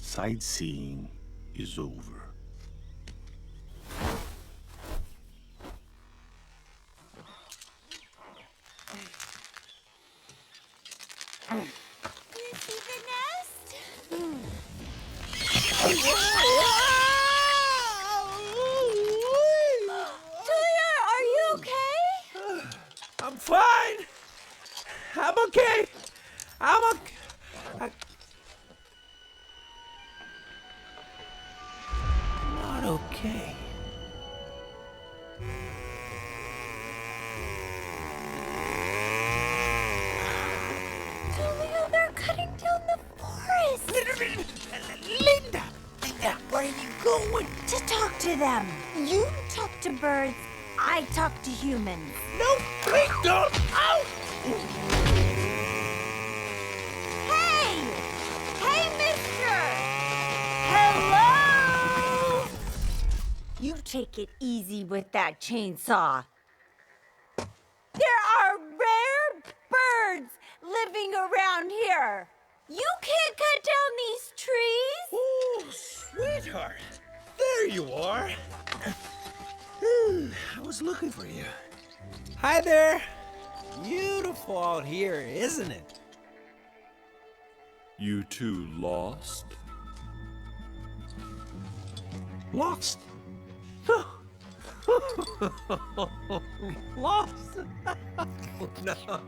Sightseeing is over. You see the nest? Julia, are you okay? I'm fine. I'm okay. I'm okay. I'm not okay. Julia, they're cutting down the forest. Linda, where are you going? To talk to them. You talk to birds, I talk to humans. No, please don't. Ow! Hey! Hey, mister! Hello! You take it easy with that chainsaw. There are rare birds living around here. You can't cut down these trees. Oh, sweetheart. There you are. I was looking for you. Hi there. Beautiful out here, isn't it? You two lost? Lost? Lost? No.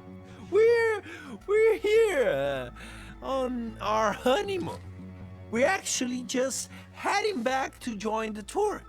We're here on our honeymoon. We're actually just heading back to join the tour.